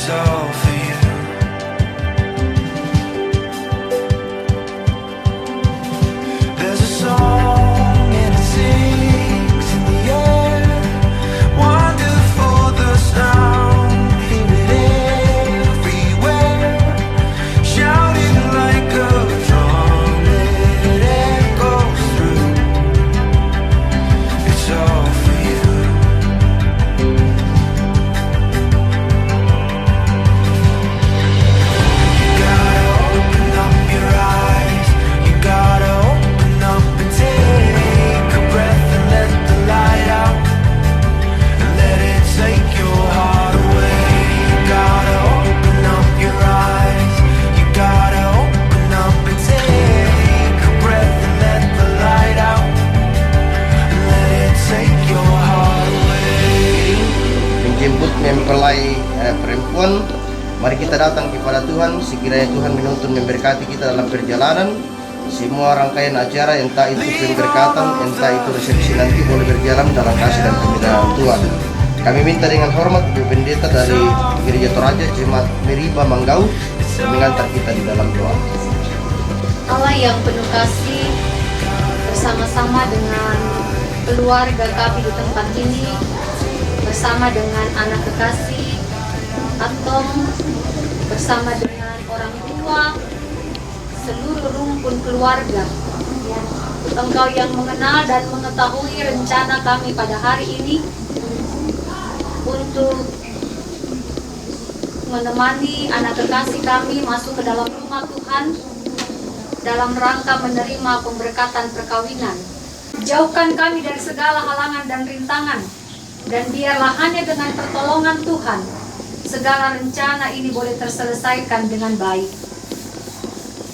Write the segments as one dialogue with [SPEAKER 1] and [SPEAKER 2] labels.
[SPEAKER 1] it's all for you. There's a song and it sings in the air, wonderful the sound, hear it everywhere, shouting like a drum, it echoes through. It's all for you. You gotta open up your eyes, you gotta open up and take a breath and let the light out, and let it take your heart away. You gotta open up your eyes, you gotta open up and take a breath and let the light out, and let it take your heart away.
[SPEAKER 2] Menjemput mempelai perempuan. Mari kita datang kepada Tuhan, sekiranya Tuhan menuntun memberkati kita dalam perjalanan. Semua rangkaian acara, entah itu pemberkatan, entah itu resepsi, nanti boleh berjalan dalam kasih dan pembinaan Tuhan. Kami minta dengan hormat Ibu Pendeta dari Gereja Toraja Jemaat Meriba Manggau mengantar kita di dalam doa.
[SPEAKER 3] Allah yang penuh kasih, bersama-sama dengan keluarga kami di tempat ini, bersama dengan anak kekasih Atom, bersama dengan orang tua, seluruh rumpun keluarga, ya. Engkau yang mengenal dan mengetahui rencana kami pada hari ini untuk menemani anak kekasih kami masuk ke dalam rumah Tuhan dalam rangka menerima pemberkatan perkawinan. Jauhkan kami dari segala halangan dan rintangan, dan biarlah hanya dengan pertolongan Tuhan segala rencana ini boleh terselesaikan dengan baik.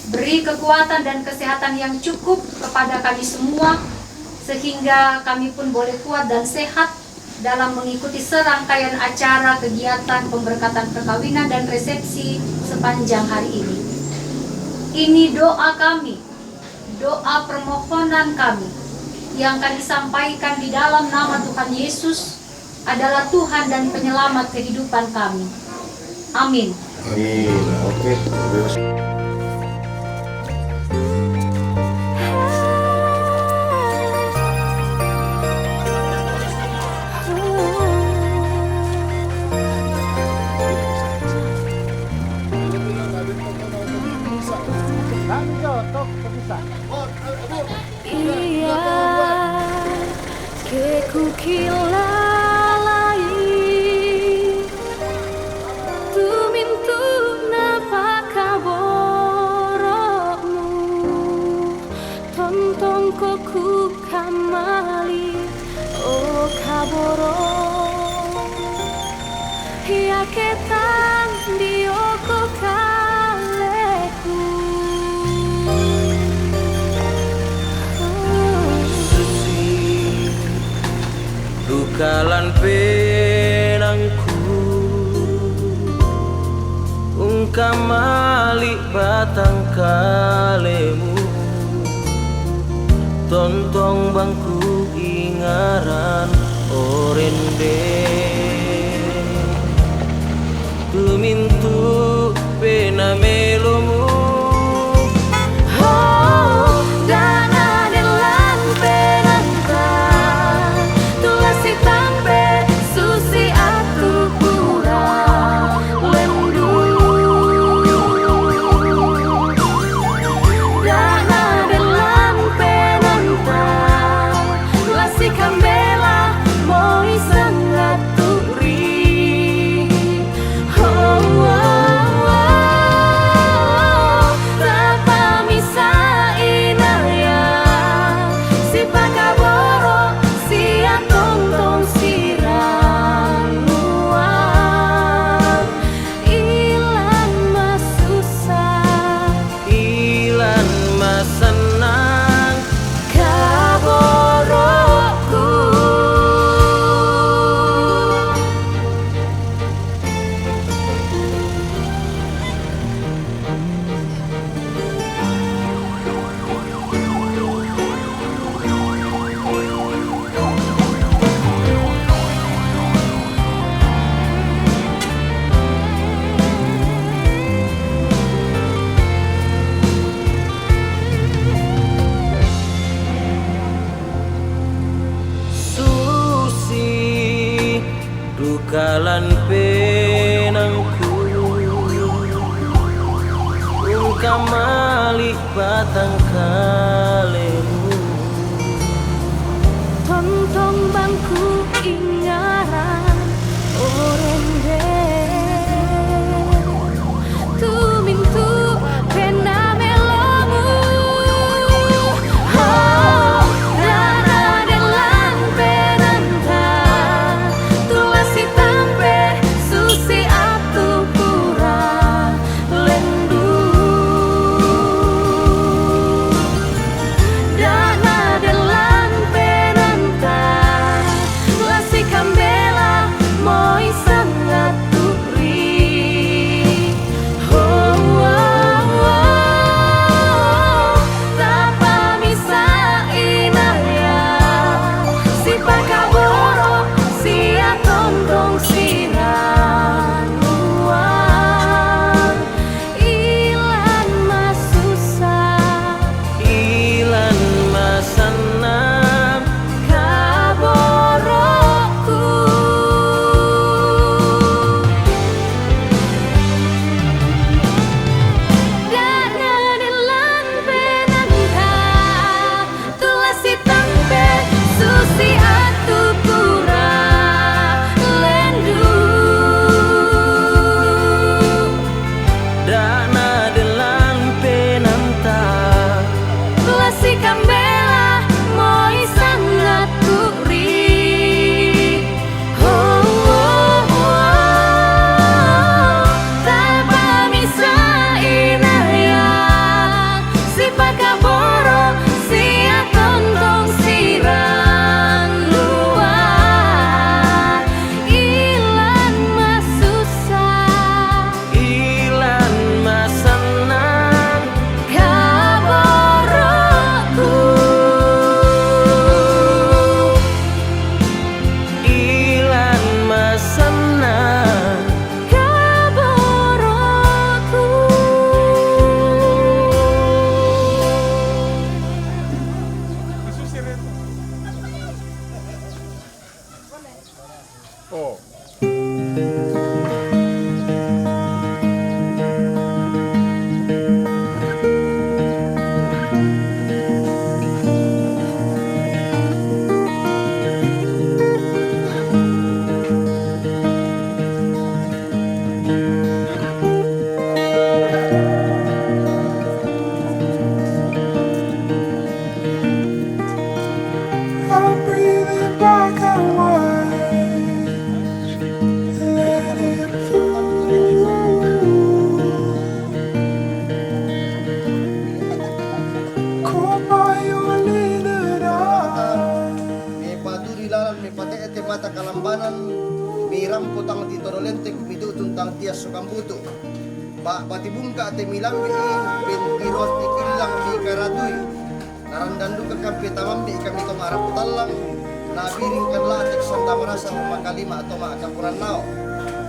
[SPEAKER 3] Beri kekuatan dan kesehatan yang cukup kepada kami semua, sehingga kami pun boleh kuat dan sehat dalam mengikuti serangkaian acara kegiatan pemberkatan perkawinan dan resepsi sepanjang hari ini. Ini doa kami, doa permohonan kami, yang kami sampaikan di dalam nama Tuhan Yesus adalah Tuhan dan penyelamat kehidupan kami. Amin.
[SPEAKER 2] Amin. Oke.
[SPEAKER 4] Iya, keku kilalai tumintu napakaborokmu tontong koku kamali o kaboro ya ketan dioko kaleku.
[SPEAKER 5] Dukalan penangku ungkamali batang kalemu tontong bangku ingaran orende lumintu pena melomu.
[SPEAKER 4] Cambela, moi sangat
[SPEAKER 5] kamali batang kalemu.
[SPEAKER 4] Tontong bangku ingaran orende tu mintu pena melomu. Oh, rara delan penanta tulasi tampe susi atu pura lendu. Dana delan penanta lasi kambela moi sangat turi. Oh, oh, oh, tapa misa inaya si pakaboro si atondong siran luar ilan masusah
[SPEAKER 5] Ilan masanam
[SPEAKER 4] kaboroku. Dana delan penanta tulasi tampe susi atu pura lendu.
[SPEAKER 5] dana delan penanta
[SPEAKER 4] Lasi kambela moi sangat turi. Oh, oh, oh, tapa misa inaya si pakaboro si atondong siran luar ilan masusah
[SPEAKER 5] Ilan masanam
[SPEAKER 4] kaboroku.
[SPEAKER 5] Ilan masanam
[SPEAKER 4] Kaboroku.
[SPEAKER 1] I'm breathing black and white. Let it flow. Caught by your little eye.
[SPEAKER 2] May paduri lalan, may pate mata kalambanan, may ramputang titorolentek, midutuntang tias sukambuto. Batibungka ate milambi, pintirot ikilang mi karatuy. Narandandu kakampi tamambi kami tumarap talang, nabiring kan latek santa marasa makalima atau maakapuran nao.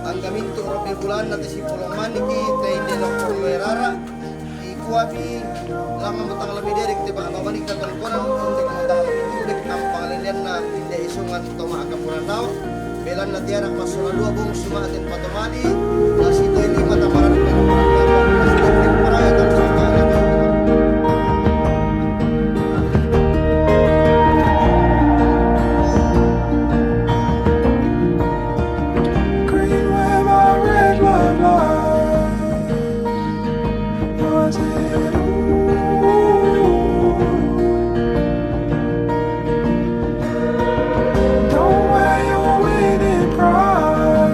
[SPEAKER 2] Ang gaminto robi bulan natin si pulong maniki, tayo nila pulwerara, ikuabi, langang matang lebih derek, tiba manik na tangkunan, untuk matang lebih tubig, ang pangalilian na hindi isungan ito maakapuran nao. Belan na tiyarak masula dua bung sumatin patumali, nasi ito ay lima tamaran ng pagkakuran, nasi ito paraya ng suka.
[SPEAKER 1] Green where my red love lies. Was it don't wear your weighted pride.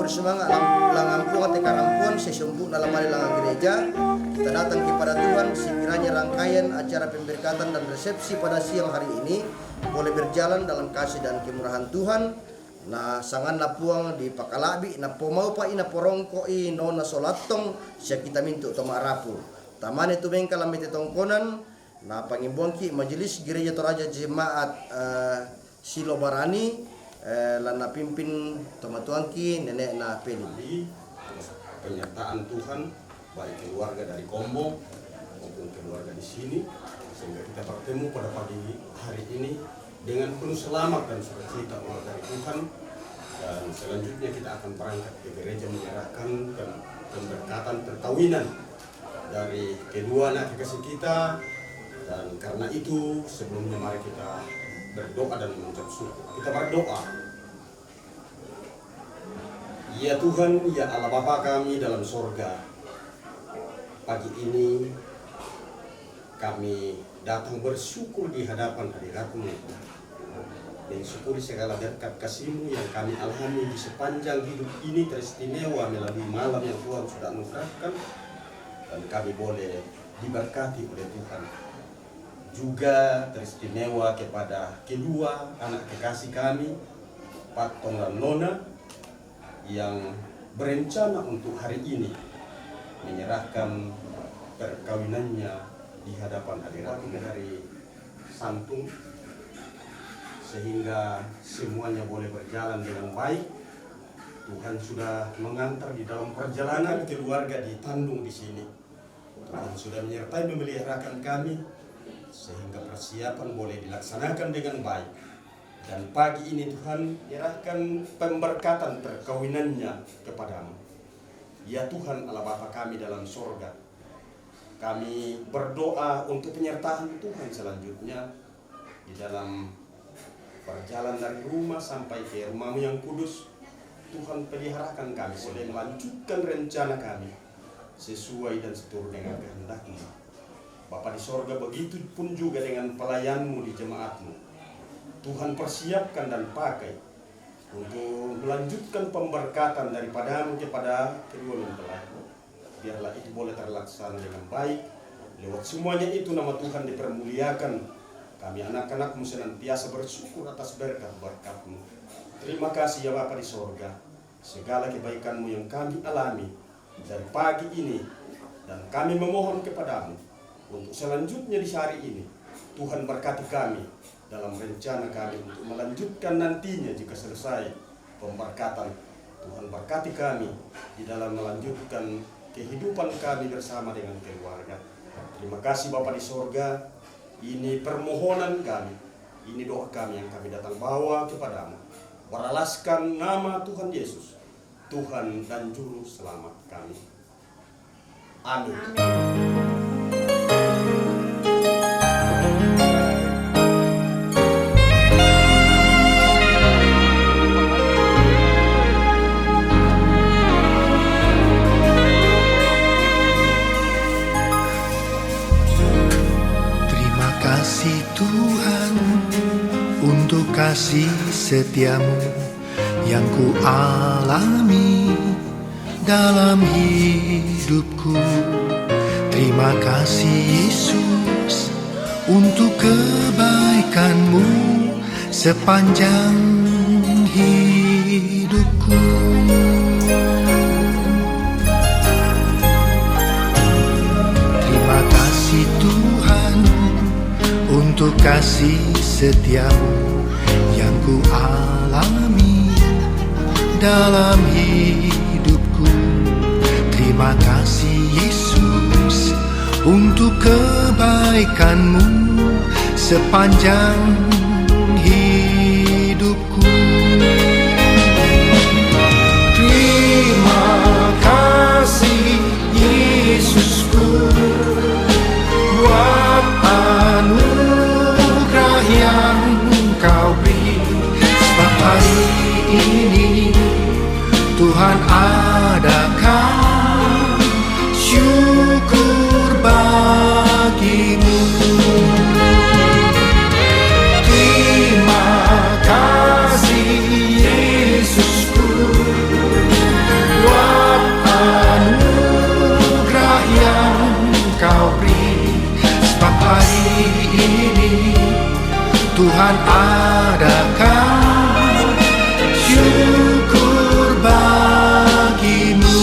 [SPEAKER 2] semangat langang puang teka rampuan sesumpu dalam hari langang gereja. Kita datang kepada Tuhan, sekiranya rangkaian acara pemberkatan dan resepsi pada siang hari ini boleh berjalan dalam kasih dan kemurahan Tuhan. Nah, sangan na puang di pakalabi na pomau pa ina porongko i nona solatong siya kita mintu to marapu. Taman itu bengkalam mete tongkonan na pangimbongki majelis gereja Toraja Jemaat Silo Barani lana pimpin tomatuangki nenek na peli.
[SPEAKER 6] Penyertaan Tuhan baik keluarga dari Kombo maupun keluarga di sini, sehingga kita bertemu pada pagi hari ini dengan penuh selamat dan sukacita ulang dari Tuhan. Dan selanjutnya kita akan berangkat ke gereja menyerahkan pemberkatan perkawinan dari kedua anak kekasih kita. Dan karena itu sebelumnya mari kita berdoa dan mengucap syukur. Kita berdoa. Ya Tuhan, ya Allah Bapa kami dalam sorga, pagi ini kami datang bersyukur di hadapan hadirat-Mu, mensyukuri segala berkat kasih-Mu yang kami alami di sepanjang hidup ini teristimewa melalui malam yang Tuhan sudah anugerahkan, dan kami boleh diberkati oleh Tuhan. Juga teristimewa kepada kedua anak kekasih kami, Pak Tong dan Nona, yang berencana untuk hari ini menyerahkan perkawinannya di hadapan hadirat dari Santung, sehingga semuanya boleh berjalan dengan baik. Tuhan sudah mengantar di dalam perjalanan keluarga di Tandung di sini. Tuhan sudah menyertai memeliharakan kami sehingga persiapan boleh dilaksanakan dengan baik. Dan pagi ini Tuhan menyerahkan pemberkatan perkawinannya kepadamu. Ya Tuhan Allah Bapa kami dalam sorga, kami berdoa untuk penyertaan Tuhan selanjutnya di dalam perjalanan dari rumah sampai ke rumah-Mu yang kudus. Tuhan peliharakan kami boleh melanjutkan rencana kami sesuai dan seturut dengan kehendak-Mu. Bapa di sorga, begitu pun juga dengan pelayan-Mu di jemaat-Mu. Tuhan persiapkan dan pakai untuk melanjutkan pemberkatan daripada-Mu kepada kedua mempelai. Biarlah itu boleh terlaksana dengan baik. Lewat semuanya itu nama Tuhan dipermuliakan. Kami anak-anak-Mu senantiasa bersyukur atas berkat-berkat-Mu. Terima kasih ya Bapa di sorga. Segala kebaikan-Mu yang kami alami dari pagi ini, dan kami memohon kepada-Mu untuk selanjutnya di hari ini. Tuhan berkati kami dalam rencana kami untuk melanjutkan nantinya jika selesai pemberkatan. Tuhan berkati kami di dalam melanjutkan kehidupan kami bersama dengan keluarga. Terima kasih Bapa di sorga. Ini permohonan kami, ini doa kami yang kami datang bawa kepadamu, beralaskan nama Tuhan Yesus, Tuhan dan Juru Selamat kami. Amin.
[SPEAKER 7] Kasih Tuhan untuk kasih setiamu yang ku alami dalam hidupku. Terima kasih Yesus untuk kebaikan-Mu sepanjang hidupku. Terima kasih Tuhan untuk kasih setiamu yang ku alami dalam hidupku. Terima kasih Yesus untuk kebaikan-Mu sepanjang hidupku. Terima kasih Yesusku buat anugerah yang Kau beri. Sebab hari ini Tuhan adakan syukur bagimu. adakan syukur bagimu.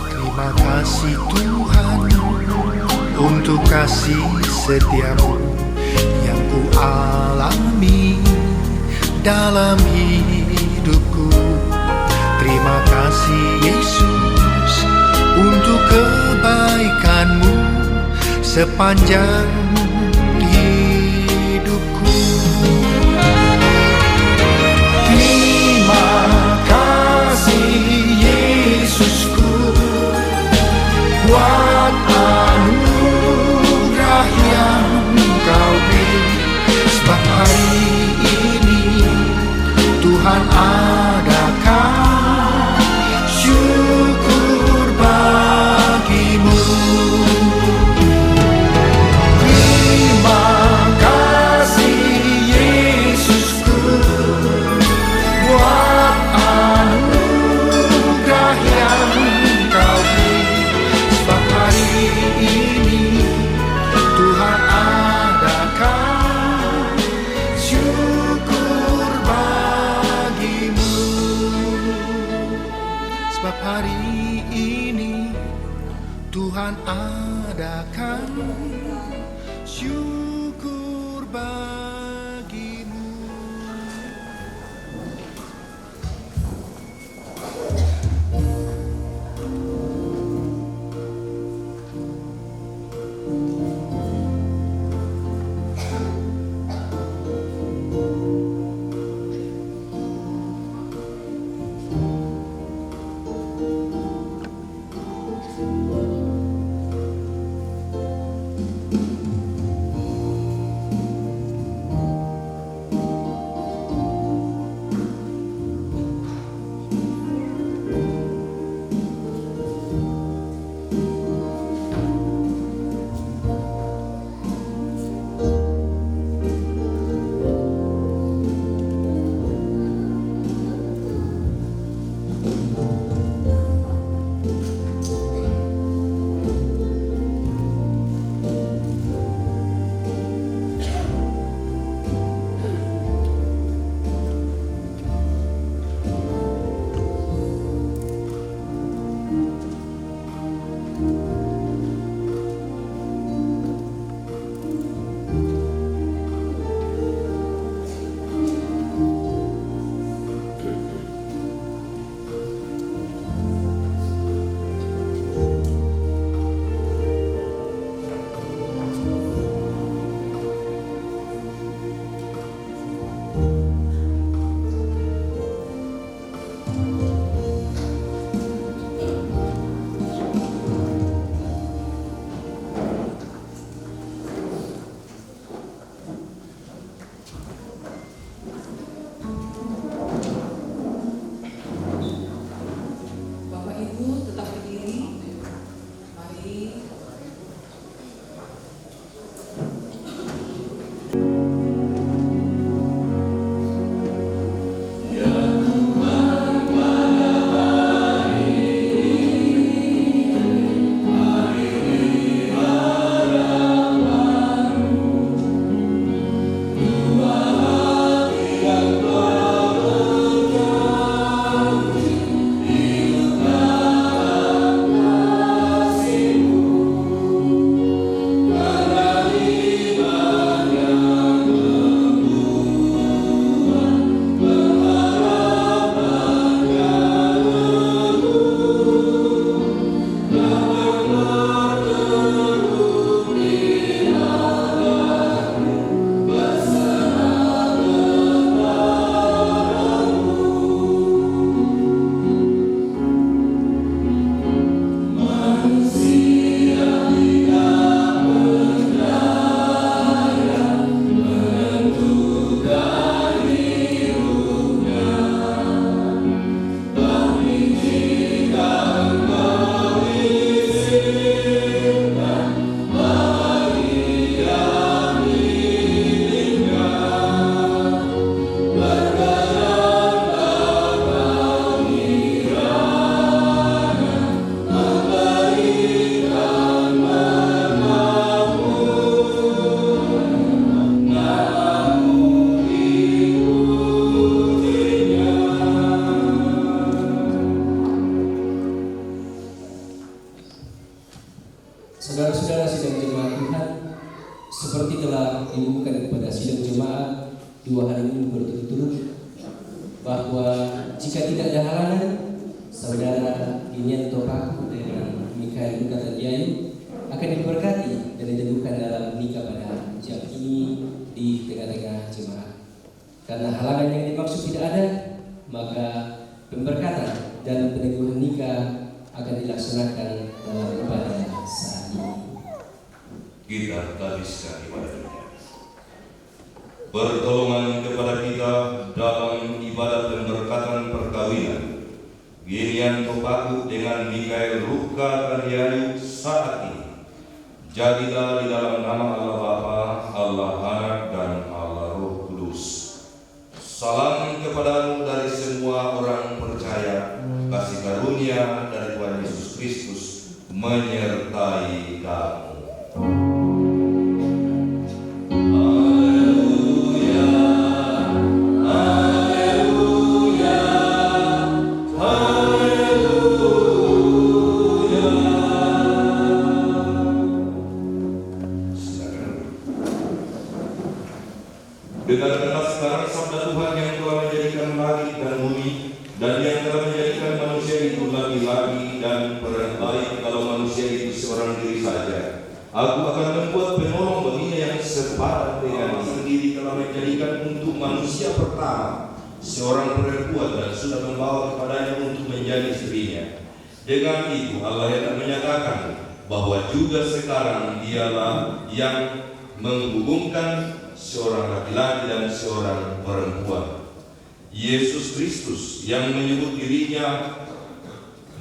[SPEAKER 7] Terima kasih Tuhan untuk kasih setiamu yang ku alami dalam hidupku. Terima kasih Yesus untuk kebaikanmu sepanjang hidupku. Terima kasih Yesusku buat anugerah yang Kau beri, sebab hari ini Tuhan adakan syukur bagimu. Terima kasih Yesusku buat anugerah yang Kau beri, sebab hari ini Tuhan adakan syukur bagimu. Sebab hari ini Tuhan adakan syukur bagimu.
[SPEAKER 8] Saudara-saudara sidang jemaat Tuhan, seperti telah diumumkan kepada sidang jemaat 2 hari ini berturut-turut bahwa jika tidak ada halangan, saudara Inian Topaku dengan Mikael Luka Tandiayu akan diberkati dan dijadukan dalam nikah pada jam ini di tengah-tengah jemaat. Karena halangan yang dimaksud tidak ada, maka pemberkatan dan peneguhan nikah akan dilaksanakan dalam ibadah saat ini.
[SPEAKER 9] Kita habiskan ibadah ini. Pertolongan kepada kita dalam ibadah pemberkatan perkawinan Inian Topaku dengan Mikael Luka Tandiayu saat ini. Jadilah di dalam nama Allah Bapa, Allah Anak, dan Allah Roh Kudus. Salam kepadamu dari semua orang percaya. Kasih karunia dari Tuhan Yesus Kristus menyertai kamu. Dengarkanlah sekarang sabda Tuhan yang telah menjadikan langit dan bumi, dan yang telah menjadikan manusia itu laki-laki dan baik kalau manusia itu seorang diri saja. Aku akan membuat penolong baginya yang sepadan dengan sendiri telah menjadikan untuk manusia pertama seorang perempuan dan sudah membawa kepadanya untuk menjadi istrinya. Dengan itu Allah hendak menyatakan bahwa juga sekarang dialah yang menghubungkan seorang laki-laki dan seorang perempuan. Yesus Kristus yang menyebut dirinya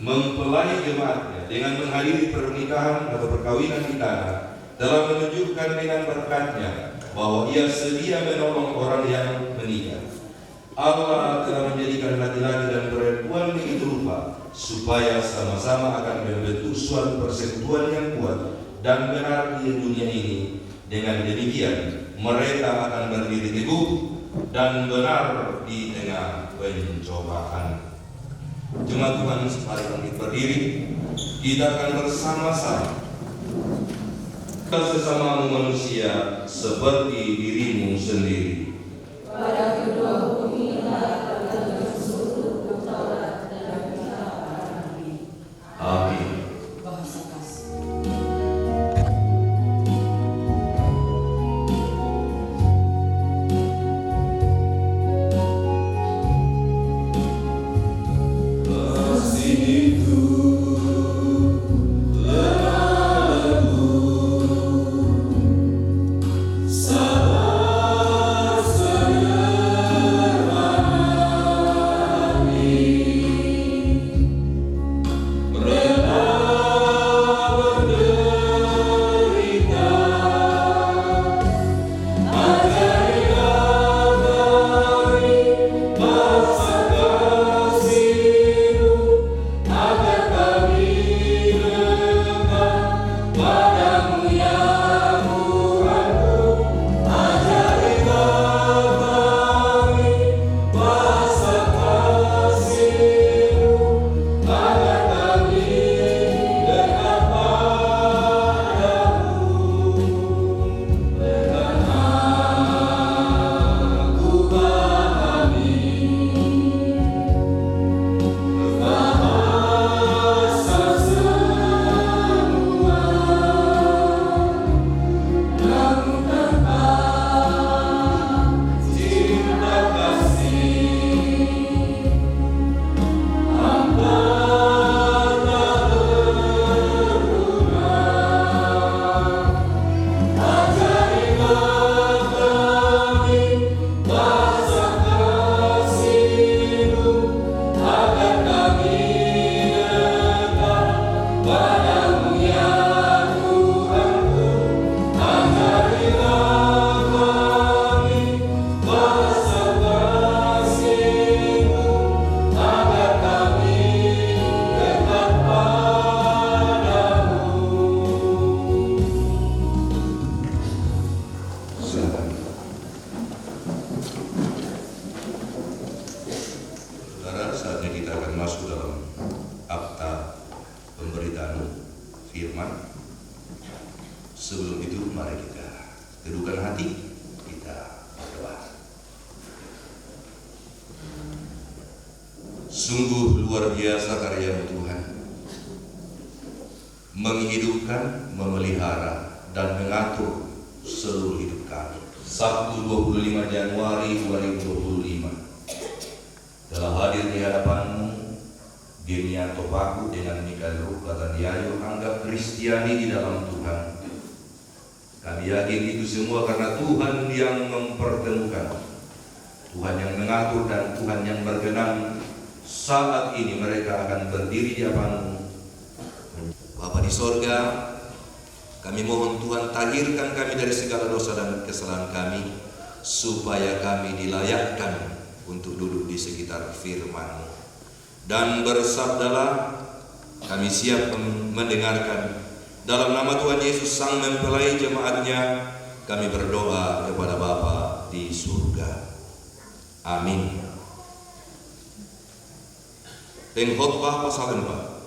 [SPEAKER 9] mempelai jemaatnya dengan menghadiri pernikahan atau perkawinan di tanah, telah menunjukkan dengan berkatnya bahwa ia sedia menolong orang yang menikah. Allah telah menjadikan laki-laki dan perempuan begitu rupa supaya sama-sama akan membentuk suatu persekutuan yang kuat dan benar di dunia ini. Dengan demikian mereka akan berdiri teguh dan benar di tengah pencobaan. Jemaat Tuhan, mari kita berdiri. Kita akan bersama-sama. Sesamamu manusia seperti dirimu sendiri.
[SPEAKER 4] Pada kedua hukum inilah akan tersusun Taurat dan kitab para nabi.
[SPEAKER 9] Amin.
[SPEAKER 4] Bahasa kasih.
[SPEAKER 9] masuk dalam akta pemberitaan firman Sebelum itu mari kita teduhkan hati, kita berdoa. Sungguh luar biasa karya Tuhan, menghidupkan, memelihara, dan mengatur seluruh hidup kami. Sabtu 25 Januari 2025 telah hadir di hadapanmu Dirnianto Paku dengan Mikael Lataniayo, anggap Kristiani di dalam Tuhan. Kami yakin itu semua karena Tuhan yang mempertemukan, Tuhan yang mengatur, dan Tuhan yang berkenan. Saat ini mereka akan berdiri di hadapanmu. Bapa di sorga, kami mohon Tuhan tahirkan kami dari segala dosa dan kesalahan kami, supaya kami dilayakkan untuk duduk di sekitar firman-Mu. Dan bersabdalah, kami siap mendengarkan. Dalam nama Tuhan Yesus Sang Mempelai jemaat-Nya, kami berdoa kepada Bapa di surga. Amin. Pengkhotbah pasal 4.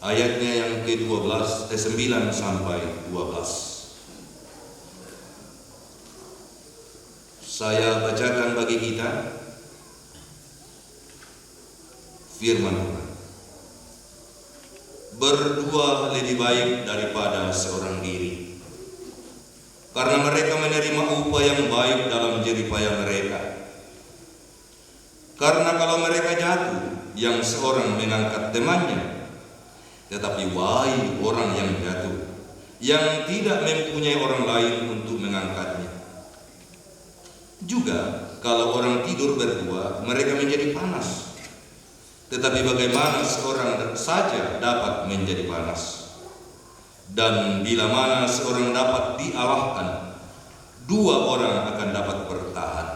[SPEAKER 9] Ayatnya yang ke-9 sampai 12. Saya bacakan bagi kita firman Tuhan. Berdua lebih baik daripada seorang diri, karena mereka menerima upah yang baik dalam jeripaya mereka. Karena kalau mereka jatuh, yang seorang mengangkat temannya. Tetapi wahai orang yang jatuh, yang tidak mempunyai orang lain untuk mengangkatnya. Juga kalau orang tidur berdua, mereka menjadi panas. Tetapi bagaimana seorang saja dapat menjadi panas? Dan bila mana seorang dapat diarahkan, dua orang akan dapat bertahan.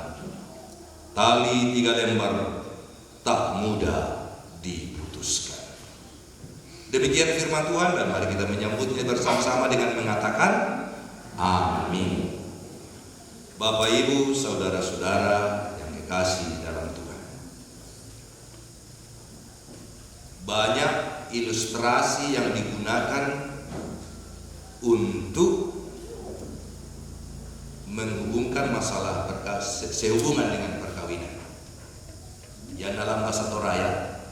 [SPEAKER 9] Tali 3 lembar tak mudah diputuskan. Demikian firman Tuhan, dan mari kita menyambutnya bersama-sama dengan mengatakan amin. Bapak, Ibu, saudara-saudara yang dikasihi dalam Tuhan, banyak ilustrasi yang digunakan untuk menghubungkan masalah sehubungan dengan perkawinan. Yang dalam bahasa Toraya,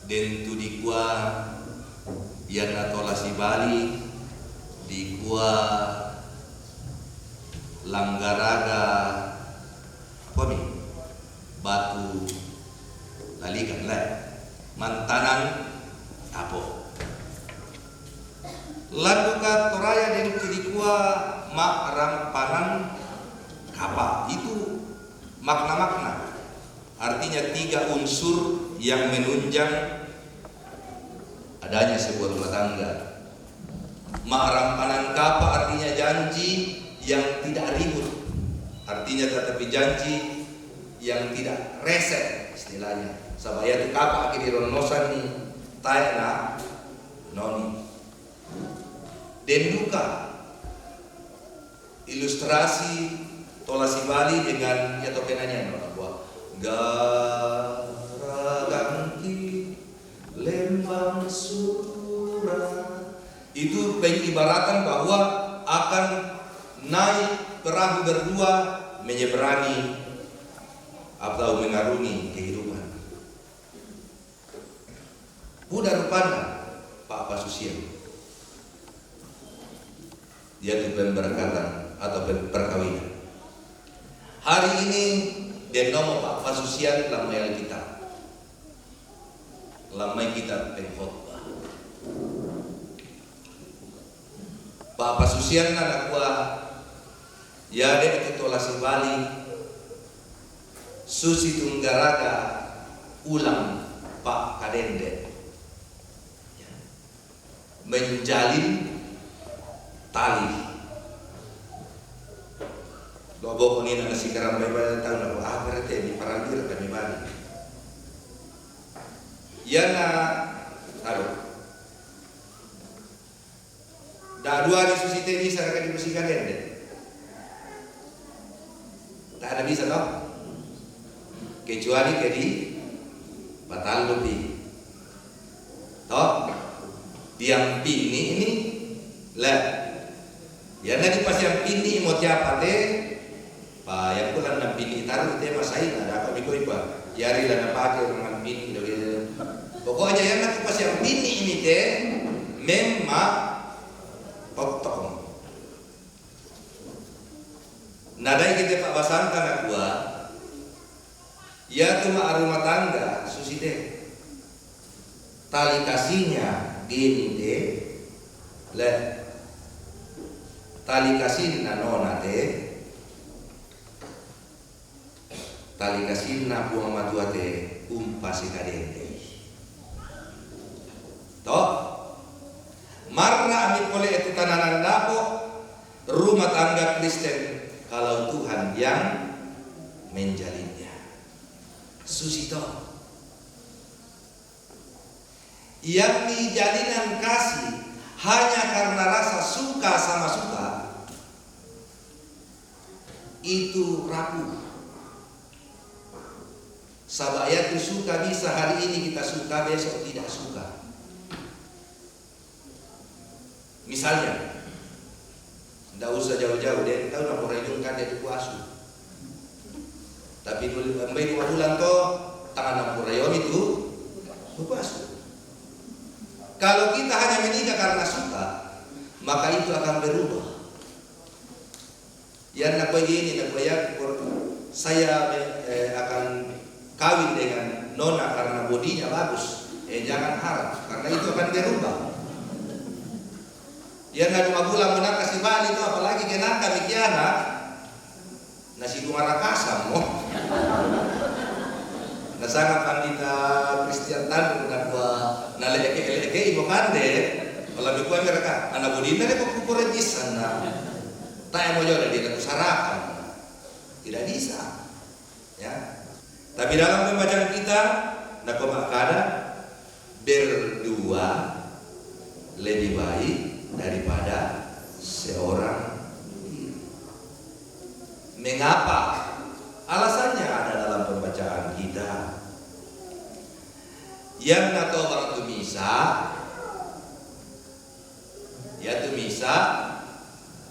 [SPEAKER 9] dentu di gua yang natolasi Bali di gua Langgaraga apa nih? Batu lalikan lah mantanan apo laduka Toraya dan kudikua mak rampanan kapa. Itu makna-makna, artinya 3 unsur yang menunjang adanya sebuah rumah tangga. Mak rampanan kapa artinya janji yang tidak ribut, artinya tetapi janji yang tidak reset istilahnya. Sabaya tu kapa kiri ronosan ni tayna noni. Denduka ilustrasi tolasi Bali dengan ya tokenanya nona buat garaganti lembang surat. Itu pengibaratan bahwa akan naik perahu berdua menyeberangi atau mengarungi kehidupan. Budak rupanya Pak Pasusian, yaitu pemberkatan atau perkawinan. Hari ini denomo Pak Pasusian lamai kita, lamai kita pengkhotbah. Pak Pasusian anak gua ya dek itu tolasi Bali Susi Tunggaraga ulang Pak Kadende menjalin tali lobo ini nasi karam bebas tahu nak apa berarti di parantir kami Bali ya na aduh dah 2 hari Susi tadi saya akan dibersihkan deh. Tak ada bisa toh, kecuali ke di batal lebih.
[SPEAKER 10] Toh, yang pini ini lah. Ya nanti pas yang pini mau siapa teh? Pak yang pulang dan pini taruh teh masain ada apa mikoi pak? Yari lah pakai dengan pini gitu. Pokoknya yang nanti pas yang pini ini teh memang potong. Nadai kita Pak Basanta nak buat, ya cuma rumah tangga susi teh. Tali kasihnya gini teh, le tali kasihna nona teh, tali kasihna buang matua teh umpasi kadente. Toh, marra ami pole itu tananan dapo rumah tangga Kristen. Kalau Tuhan yang menjalinnya, susito, yang dijalinan kasih hanya karena rasa suka sama suka, itu rapuh. Sabaya itu suka bisa hari ini kita suka, besok tidak suka. Misalnya, tidak usah jauh-jauh, dia tahu nak orang kan dia puasu. Tapi dua bulan toh tangan orang itu puasu. Kalau kita hanya menikah karena suka, maka itu akan berubah. Yang nak begini, nak bayar, saya akan kawin dengan nona karena bodinya bagus. Jangan harap, karena itu akan berubah. Ya nggak 2 bulan benar kasih balik itu apalagi kena kami kiana nasi bunga rakasa mo. Nasanga pandita Christian Tan dan gua naleke ibu kande kalau bikuan mereka anak budina deh kukurin di sana. Tak mau jauh dari sarapan tidak bisa, ya. Tapi dalam pembacaan kita nak ada berdua lebih baik daripada seorang diri. Mengapa? Alasannya ada dalam pembacaan kita. Yang nato bang tumisa, ya tumisa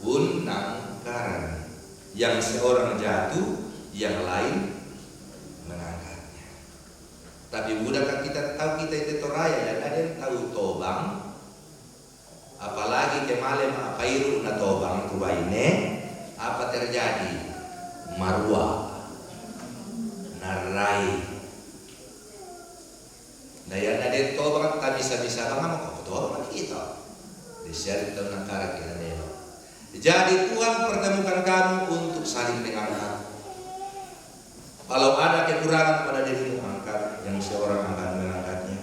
[SPEAKER 10] unang karan. Yang seorang jatuh, yang lain mengangkatnya. Tapi budak kita tahu kita itu toraya dan ada yang tahu tobang. Apalagi kemarin apairu na tobang tubaine, apa terjadi? Marwa, narai. Daya nade tobang tak bisa bang apa tobang kita. Disiar kita nakara kita nelo. Jadi Tuhan pertemukan kamu untuk saling mengangkat. Kalau ada kekurangan pada dirimu angkat, yang seorang akan mengangkatnya.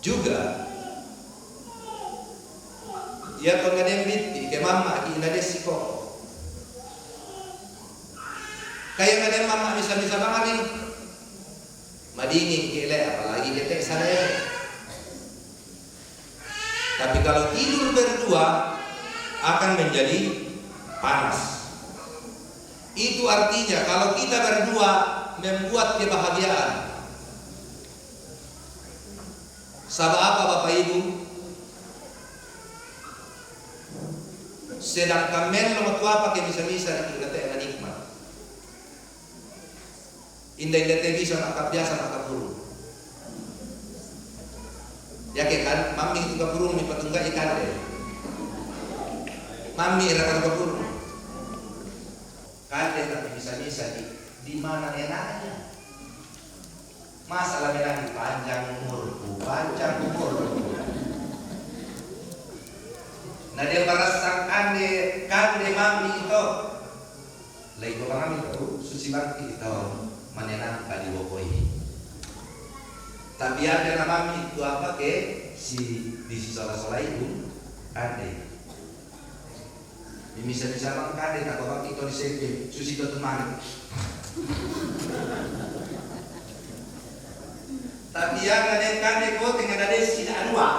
[SPEAKER 10] Juga ya kalau nggak ada yang ke mama kita ada siko kayak nggak ada mama bisa banget nih madingin kele apalagi kita sana. Tapi kalau tidur berdua akan menjadi panas. Itu artinya kalau kita berdua membuat kebahagiaan. Sabab apa Bapak Ibu? Sedangkan men lo apa ke bisa-bisa kita teh nikmat. Indah teh bisa nak biasa nak burung. Ya kan mami itu burung mi patungga ikan deh. Mami rakan burung. Kan tapi bisa-bisa di mana enaknya? Masalah bilang panjang umurku. Nah dia merasa kande mami itu, lagi kami itu susi bakti itu menenang kali bokoi. Tapi ada mami itu apa ke si di sola itu kande. Bisa bang kande tak kau bakti itu di sini susi itu teman. Tapi yang ada kande kau tinggal ada si anua,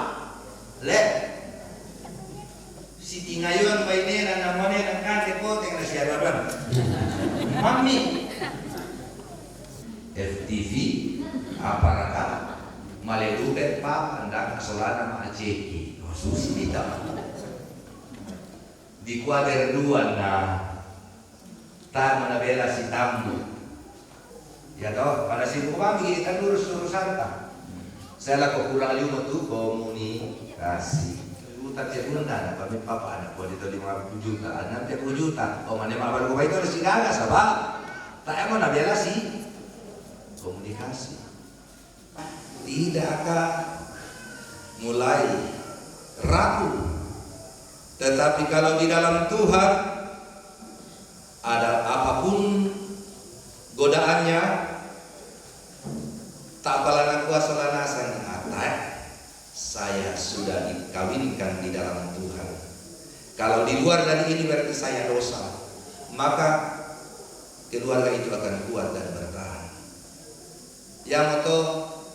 [SPEAKER 10] si tingayon baine na namone ng kande kau tinggal si araban. Mami, FTV Apa raka? Maleduket pa andang solana maajeki. Susi tidak. Di kuadر 2 na ta manabela si tambu. Ya toh, pada si kami kan lurus-lurusan ta. Saya laku kurang 5 tu komunikasi. Utak saya pun ada, kami papa anak buat itu 50 juta, 60 juta. Oh mana mabar gua itu harus sidaga sabah. Tak emang nabela si komunikasi. Tidakkah mulai ragu? Tetapi kalau di dalam Tuhan ada apapun godaannya, tak apalah kuasa lanasan atas, saya sudah dikawinkan di dalam Tuhan. Kalau di luar dari ini berarti saya dosa, maka keluarga itu akan kuat dan bertahan.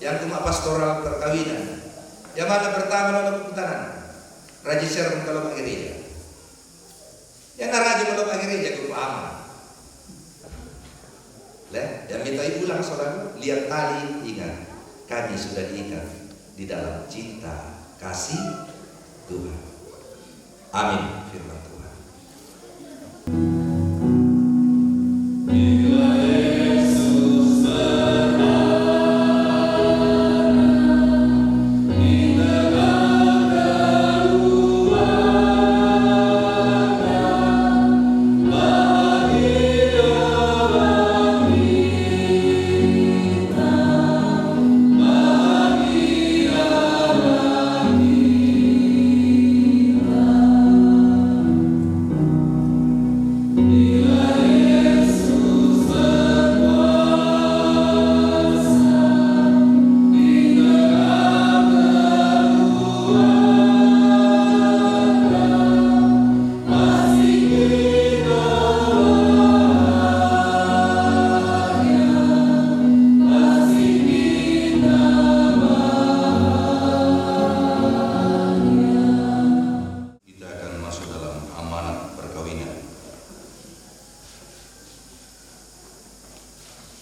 [SPEAKER 10] Yang cuma pastoral perkawinan, yang mana pertama dalam keputaran Raja Serem kalau Pak Gereja, yang Raja kalau Pak Gereja itu aman. Yang minta ibu ulang saudara, lihat tali, ingat kami sudah diikat di dalam cinta kasih Tuhan. Amin. Firman Tuhan.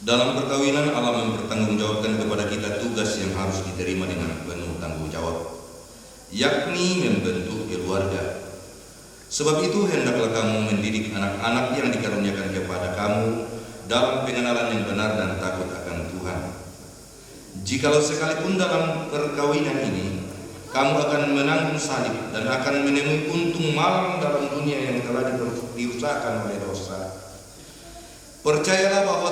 [SPEAKER 10] Dalam perkawinan Allah mempertanggungjawabkan kepada kita tugas yang harus diterima dengan penuh tanggung jawab, yakni membentuk keluarga. Sebab itu hendaklah kamu mendidik anak-anak yang dikaruniakan kepada kamu dalam pengenalan yang benar dan takut akan Tuhan. Jikalau sekalipun dalam perkawinan ini kamu akan menanggung salib dan akan menemui untung malang dalam dunia yang telah diusahakan oleh dosa, percayalah bahwa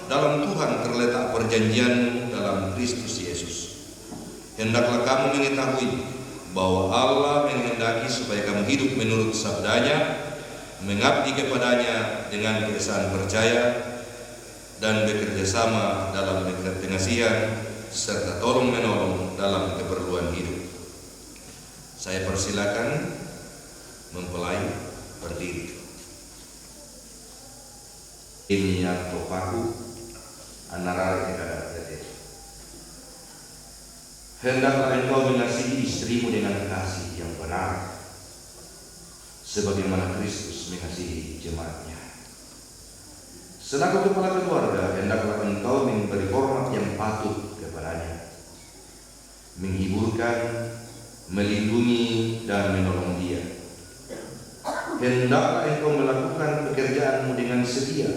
[SPEAKER 10] dalam Tuhan terletak perjanjianmu dalam Kristus Yesus. Hendaklah kamu mengetahui bahwa Allah menghendaki supaya kamu hidup menurut sabdanya, mengabdi kepadanya dengan keesaan percaya, dan bekerja sama dalam pengasihan serta tolong menolong dalam keperluan hidup. Saya persilakan mempelai berdiri. Ini yang topaku anara kita jadi. Hendaklah engkau mengasihi istrimu dengan kasih yang benar, sebagaimana Kristus mengasihi jemaatnya. Selaku kepala keluarga, hendaklah engkau memberi hormat yang patut kepadanya, menghiburkan, melindungi, dan menolong dia. Hendaklah engkau melakukan pekerjaanmu dengan setia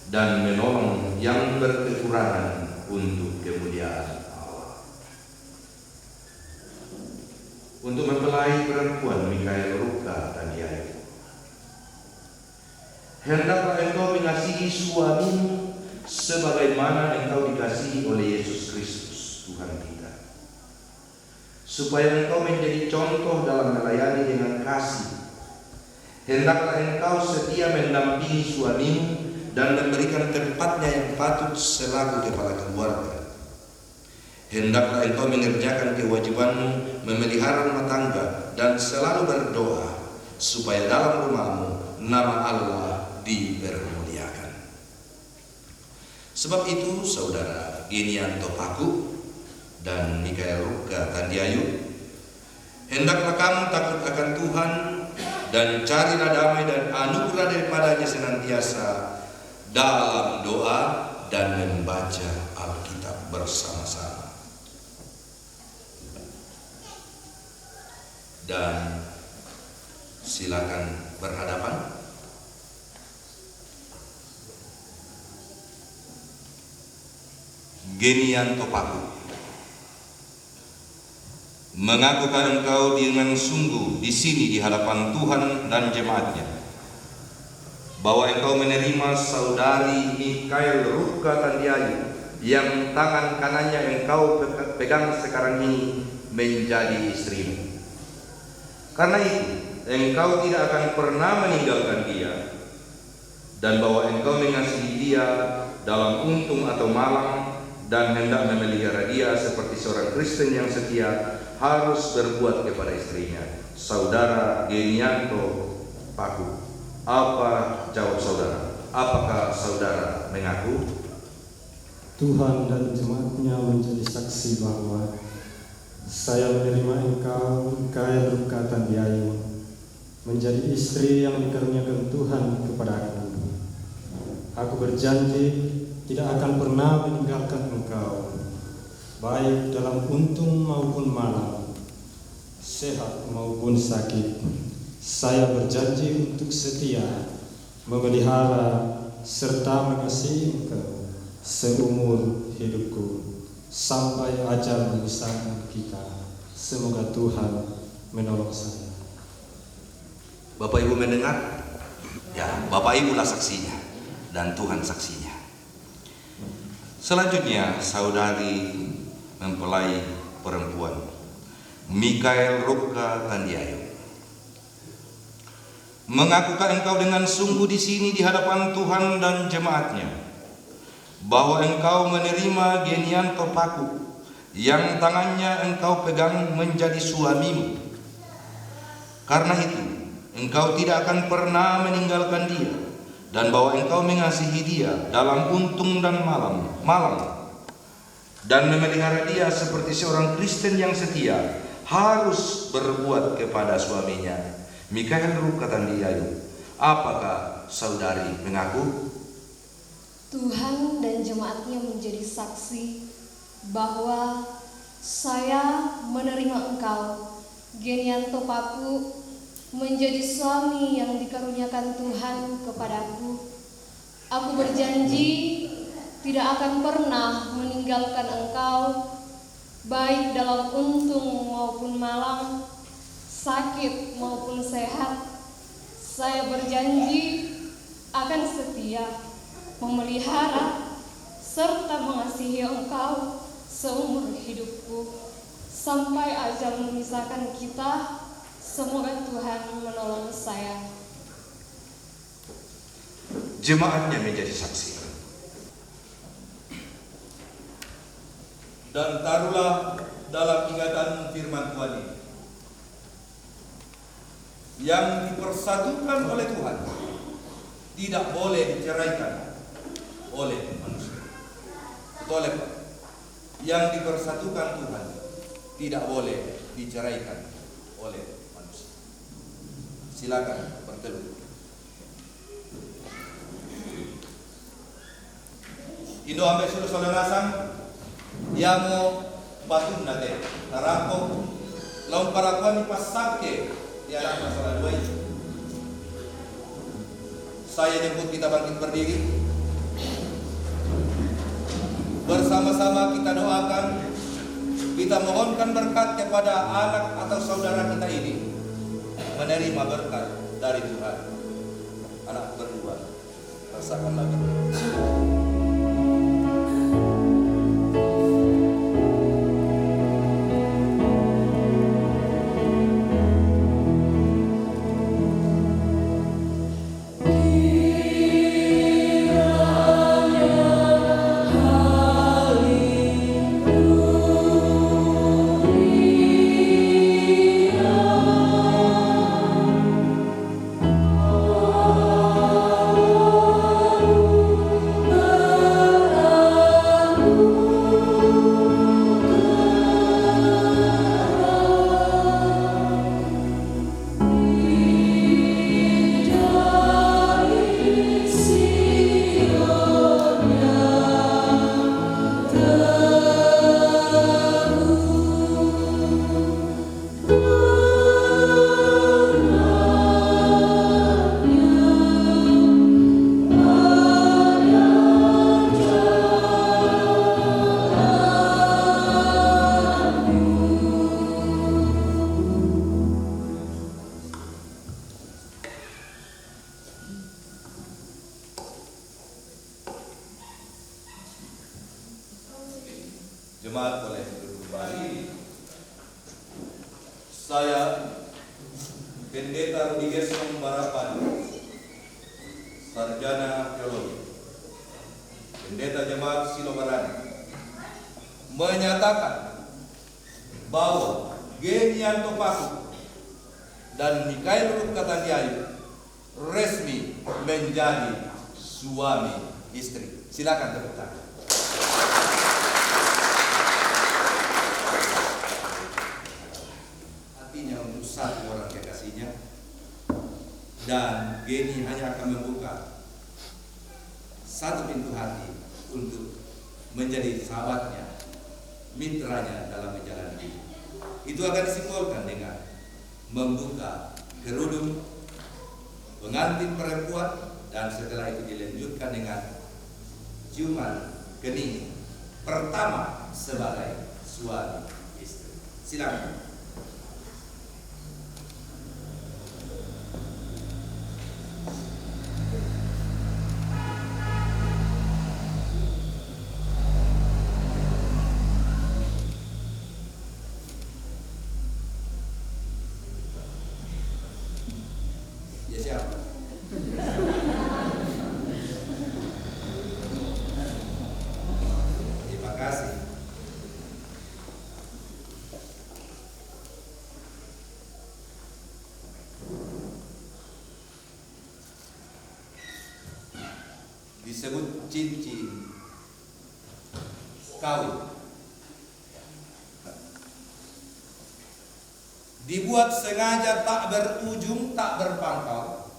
[SPEAKER 10] dan menolong yang berkekurangan untuk kemuliaan Allah. Untuk mempelai perempuan Mikael Ruka Tandiayu, hendaklah engkau mengasihi suamimu sebagaimana engkau dikasihi oleh Yesus Kristus Tuhan kita, supaya engkau menjadi contoh dalam melayani dengan kasih. Hendaklah engkau setia mendampingi suamimu dan memberikan tempatnya yang patut selaku kepala keluarga. Hendaklah engkau mengerjakan kewajibanmu memelihara rumah tangga dan selalu berdoa supaya dalam rumahmu nama Allah dipermuliakan. Sebab itu saudara Ginian Topaku dan Mikael Ruka Tandiayu, hendaklah kamu takut akan Tuhan dan carilah damai dan anugerah daripadanya senantiasa dalam doa, dan membaca Alkitab bersama-sama. Dan silakan berhadapan. Genianto Paku, mengakukan engkau dengan sungguh di sini di hadapan Tuhan dan jemaatnya bahwa engkau menerima saudari Mikael Rupka Tandiayu yang tangan kanannya engkau pegang sekarang ini menjadi istrimu. Karena itu engkau tidak akan pernah meninggalkan dia, dan bahwa engkau mengasihi dia dalam untung atau malang, dan hendak memelihara dia seperti seorang Kristen yang setia harus berbuat kepada istrinya. Saudara Genianto Paku. Apa jawab saudara? Apakah saudara mengaku?
[SPEAKER 11] Tuhan dan jemaatnya menjadi saksi bahwa saya menerima engkau, Mikael Rupka Tandiayu, menjadi istri yang dikaruniakan Tuhan kepadaku. Aku berjanji tidak akan pernah meninggalkan engkau, baik dalam untung maupun malang, sehat maupun sakit. Saya berjanji untuk setia memelihara serta mengasihi engkau seumur hidupku sampai ajal memisahkan kita. Semoga Tuhan menolong saya.
[SPEAKER 10] Bapak Ibu mendengar? Ya, Bapak Ibu lah saksinya dan Tuhan saksinya. Selanjutnya saudari mempelai perempuan Mikael Rupka Tandiayu, mengakukan engkau dengan sungguh di sini di hadapan Tuhan dan jemaatnya bahwa engkau menerima Genianto Paku yang tangannya engkau pegang menjadi suamimu. Karena itu engkau tidak akan pernah meninggalkan dia, dan bahwa engkau mengasihi dia dalam untung dan malang, dan memelihara dia seperti seorang Kristen yang setia harus berbuat kepada suaminya. Mikael Rupka Tandiayu, apakah saudari mengaku?
[SPEAKER 4] Tuhan dan jemaatnya menjadi saksi bahwa saya menerima engkau, Genianto Paku, menjadi suami yang dikaruniakan Tuhan kepadaku. Aku berjanji tidak akan pernah meninggalkan engkau, baik dalam untung maupun malang, sakit maupun sehat. Saya berjanji akan setia memelihara serta mengasihi engkau seumur hidupku sampai ajal memisahkan kita. Semoga Tuhan menolong saya.
[SPEAKER 10] Jemaatnya menjadi saksi.
[SPEAKER 12] Dan taruhlah dalam ingatan firman Tuhan ini, yang dipersatukan oleh Tuhan tidak boleh diceraikan oleh manusia. Boleh Pak? Yang dipersatukan Tuhan tidak boleh diceraikan oleh manusia. Silakan berteduh. Indo ambil suruh solenasang yamo batun nate tarako laun parakuan pasake di anak masalah dua itu. Saya jemput kita bangkit berdiri. Bersama-sama kita doakan, kita mohonkan berkat kepada anak atau saudara kita ini menerima berkat dari Tuhan. Anak berdua, rasakanlah berkat.
[SPEAKER 1] Oh
[SPEAKER 12] Jemaat boleh duduk kembali. Saya Pendeta Rudi Gerson Barapan, Sarjana Teologi, Pendeta Jemaat Silobarani, menyatakan bahwa Genianto Paku dan Mikael Rukkatandiayu resmi menjadi suami istri. Silakan tepuk tangan. Artinya untuk satu orang kekasihnya, dan Geni hanya akan membuka satu pintu hati untuk menjadi sahabatnya, mitranya dalam menjalani hidup. Itu akan disimbolkan dengan membuka kerudung pengantin perempuan, dan setelah itu dilanjutkan dengan ciuman kening pertama sebagai suami istri. Silakan. Ya siapa? Terima kasih. Disebut cincin kawin. Dibuat sengaja tak berujung, tak berpangkal,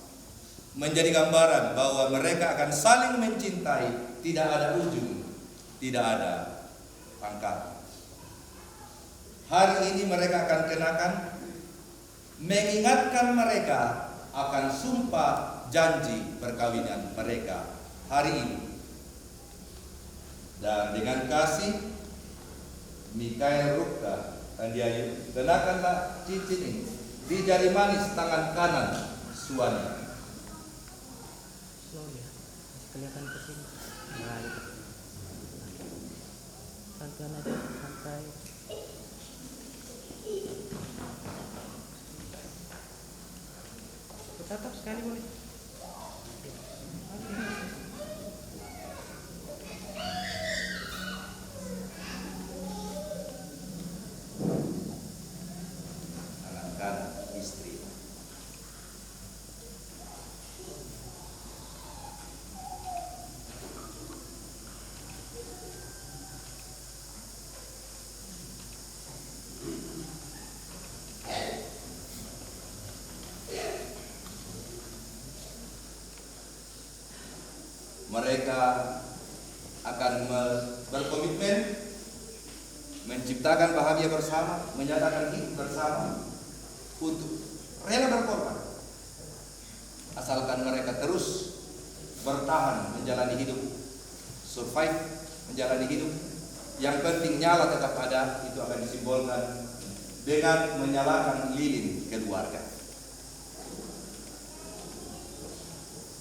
[SPEAKER 12] menjadi gambaran bahwa mereka akan saling mencintai, tidak ada ujung, tidak ada pangkal. Hari ini mereka akan kenakan, mengingatkan mereka akan sumpah janji perkawinan mereka hari ini. Dan dengan kasih, Mikael Rukkatandiayu, kenakanlah cincin ini di jari manis tangan kanan suami.
[SPEAKER 13] Kelihatan ke sini. Santai aja, santai. Tetap sekali boleh.
[SPEAKER 12] Anak-anak istri. Mereka akan berkomitmen menciptakan bahagia bersama, menyatakan hidup bersama untuk rela berkorban, asalkan mereka terus bertahan menjalani hidup, survive menjalani hidup. Yang penting nyala tetap ada. Itu akan disimbolkan dengan menyalakan lilin keluarga.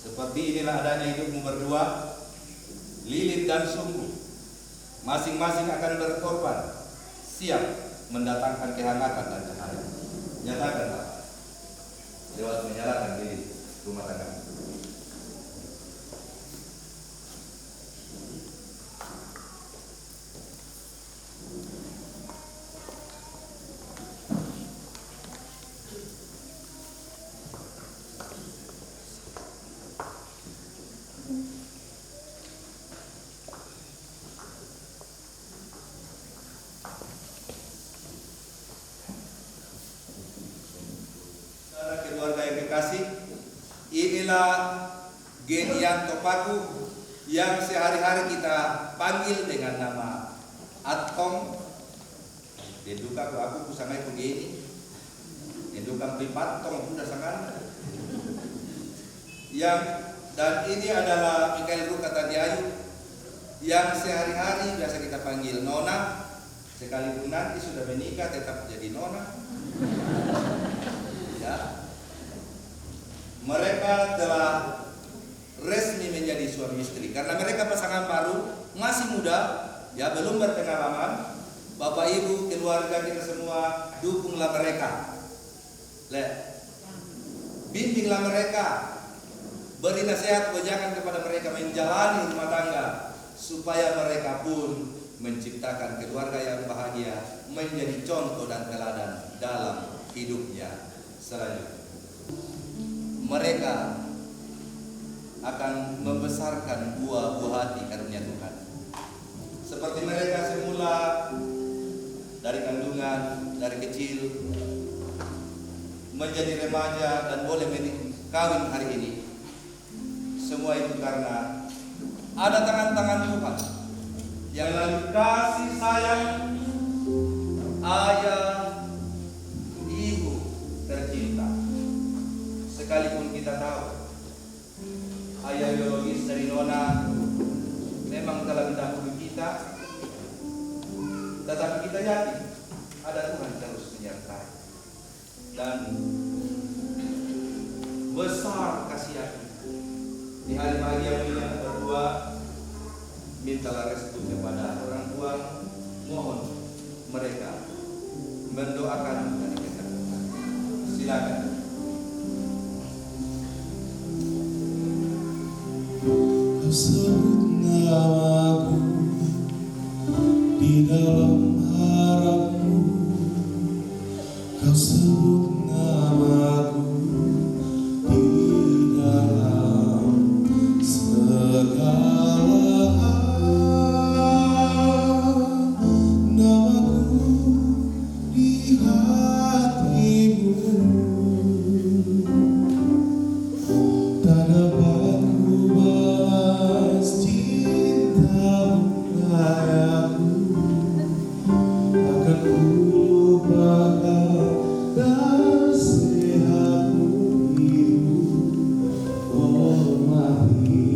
[SPEAKER 12] Seperti inilah adanya hidupmu berdua, lilin dan sungguh, masing-masing akan berkorban, siap mendatangkan kehangatan dan cahaya. Nyatakanlah lewat menyalakan lilin rumah tangga. Keluarga yang dikasih, inilah Genianto Paku yang sehari-hari kita panggil dengan nama Atong. Denduka aku kusangai ku Geni, denduka pripatong sudah sangat. Dan ini adalah Mikael Rukkatandiayu yang sehari-hari biasa kita panggil Nona, sekalipun nanti sudah menikah tetap jadi Nona. Ya. Mereka telah resmi menjadi suami istri karena mereka pasangan baru, masih muda, ya belum berpengalaman, Bapak Ibu, keluarga kita semua, dukunglah mereka. Bimbinglah mereka. Beri nasihat wejangan kepada mereka menjalani rumah tangga supaya mereka pun menciptakan keluarga yang bahagia, menjadi contoh dan teladan dalam hidupnya selanjutnya. Mereka akan membesarkan buah-buah hati karunia Tuhan. Seperti mereka semula dari kandungan, dari kecil menjadi remaja dan boleh kawin hari ini. Semua itu karena ada tangan-tangan Tuhan yang lalu kasih sayang ayah, ibu tercinta. Sekalipun kita tahu ayah biologis dari Nona memang telah mendahului kita, tetapi kita yakin ada Tuhan terus menyertai. Dan besar kasihan di hari bahagia yang berdua, mintalah restu kepada orang tua, mohon mereka mendoakan dari kita. Silakan.
[SPEAKER 14] Kau sebut namaku di dalam harapmu, kau sebut namaku di dalam segala hal, namaku di hatimu, tak dapat ku balas cintamu ayahku, akan ku lupakan nasihatmu hidup. Oh mati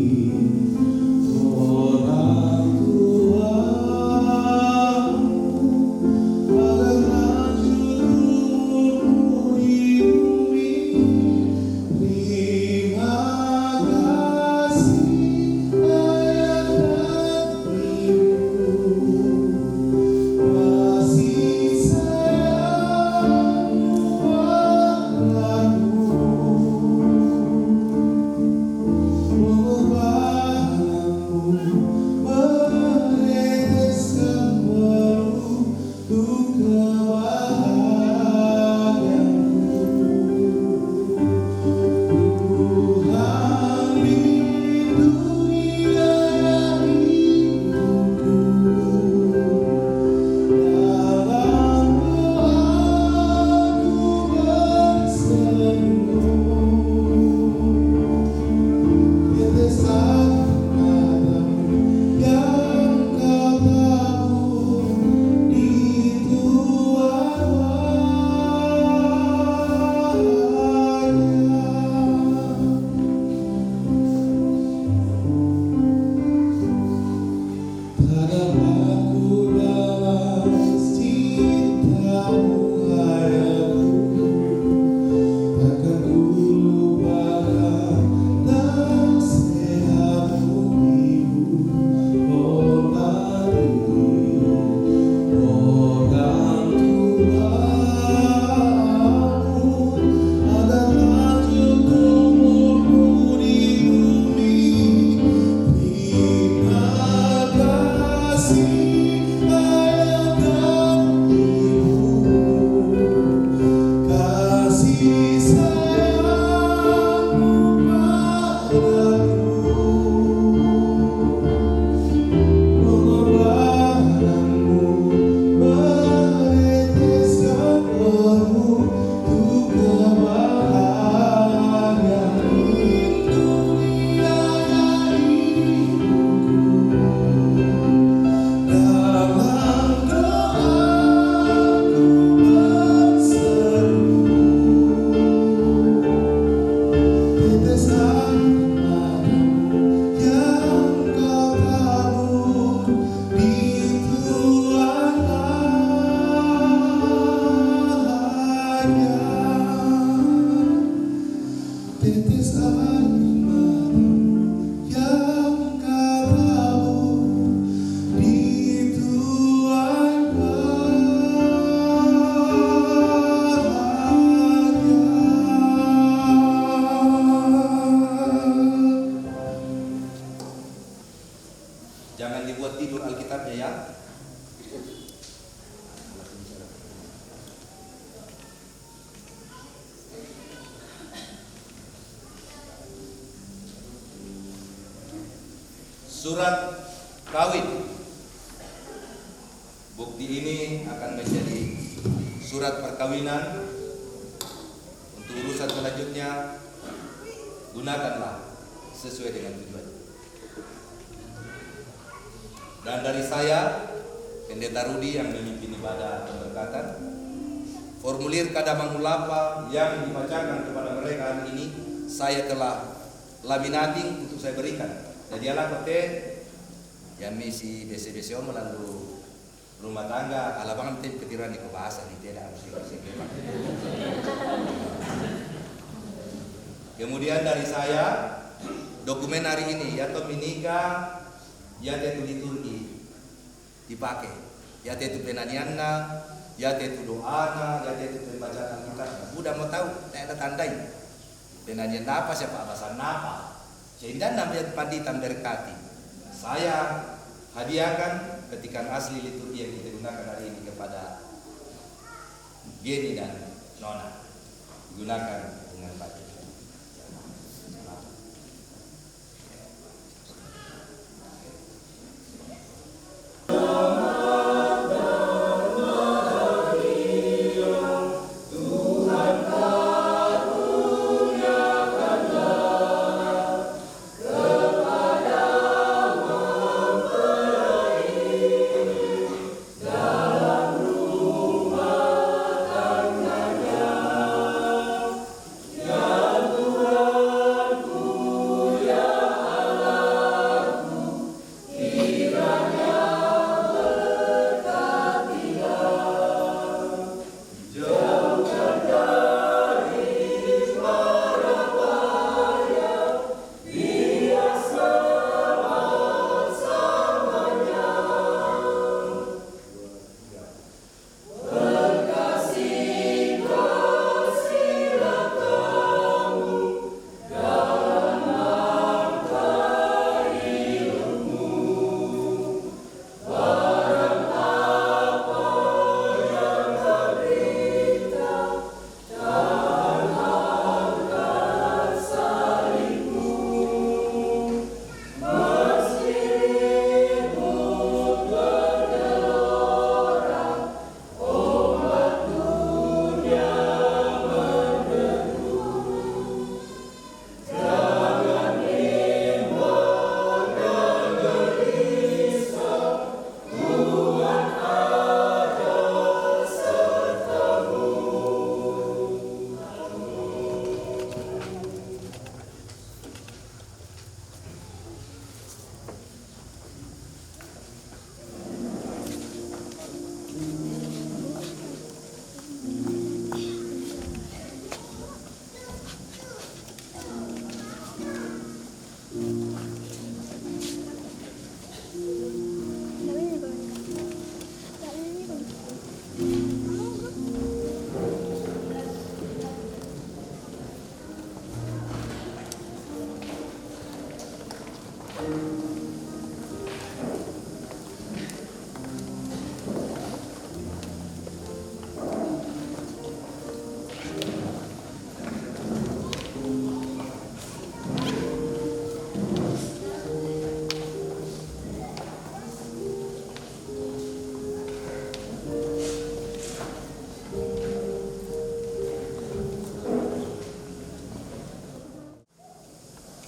[SPEAKER 12] Jangan dibuat tidur Alkitabnya ya. Surat kawin. Bukti ini akan menjadi surat perkawinan. Untuk urusan selanjutnya, gunakanlah sesuai dengan tujuan. Dan dari saya, Pendeta Rudi yang memimpin ibadah pemberkatan, formulir Kadamangulapa yang dibacakan kepada mereka hari ini, saya telah laminating untuk saya berikan. Jadi ala kote yang misi besi melalui rumah tangga alabangan tim ketiran di kebahasa di tidak harus dikasih. Kemudian dari saya dokumen hari ini ya menikah ya tetu liturgi dipakai ya tetu penanianna ya tetu doana ya tetu pembacaan Alkitab. Udah mau tahu tidak ada tandai penanian apa siapa abasan apa. Sehingga namanya panditan berkati. Saya hadiahkan ketikan asli liturgi yang kita gunakan hari ini kepada Geni dan Nona. Gunakan dengan baik.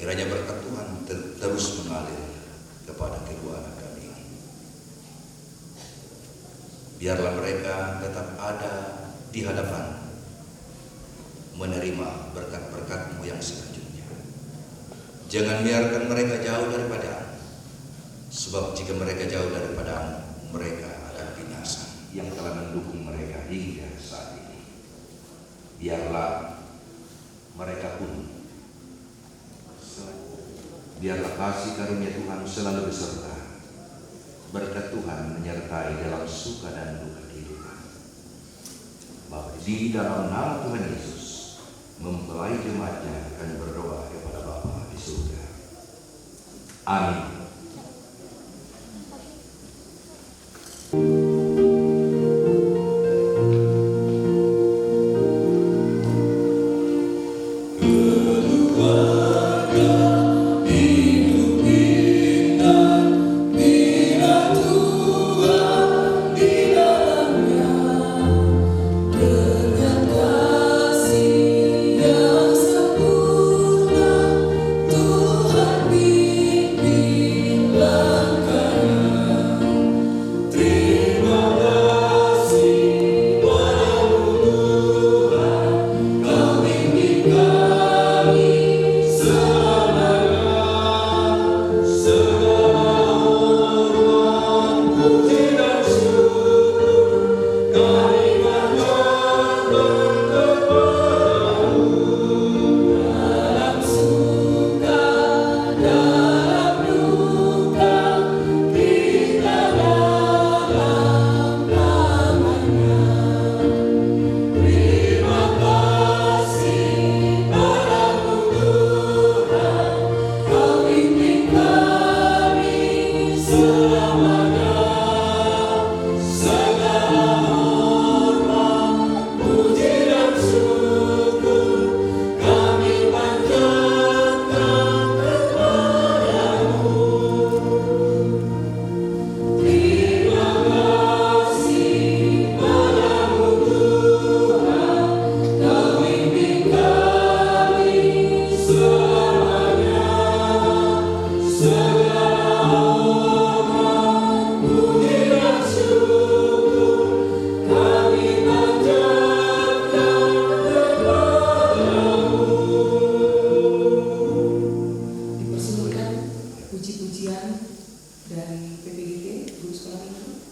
[SPEAKER 12] Kiranya berkat Tuhan terus mengalir kepada kedua anak kami. Biarlah mereka tetap ada di hadapan menerima berkat-berkat-Mu yang selanjutnya. Jangan biarkan mereka jauh daripada-Mu, sebab jika mereka jauh daripada-Mu, mereka akan binasa yang telah mendukung mereka hingga saat ini. Biarlah mereka pun biarlah kasih karunia Tuhan selalu beserta, berkat Tuhan menyertai dalam suka dan duka kehidupan. Bahwa di dalam nama Tuhan Yesus, mempelai jemaatnya akan berdoa kepada Bapa di surga. Amin.
[SPEAKER 4] ujian dari PPGT Guru Sekolah Minggu.